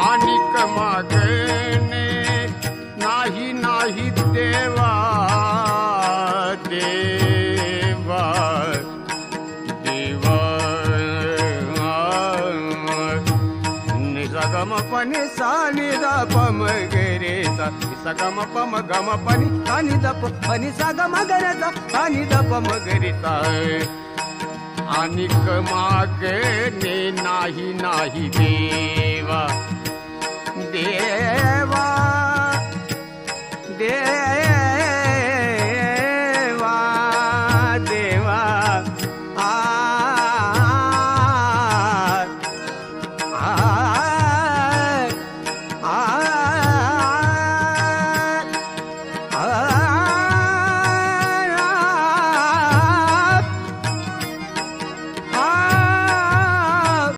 आणिक मागणे नाही नाही देवा देवा देवा निसगम पनि सानि द पम गरे सा निसगम पम गम पनि सानि द पनि सगम गरे सा सानि द पम गरे सा आणिक मागणे नाही नाही देवा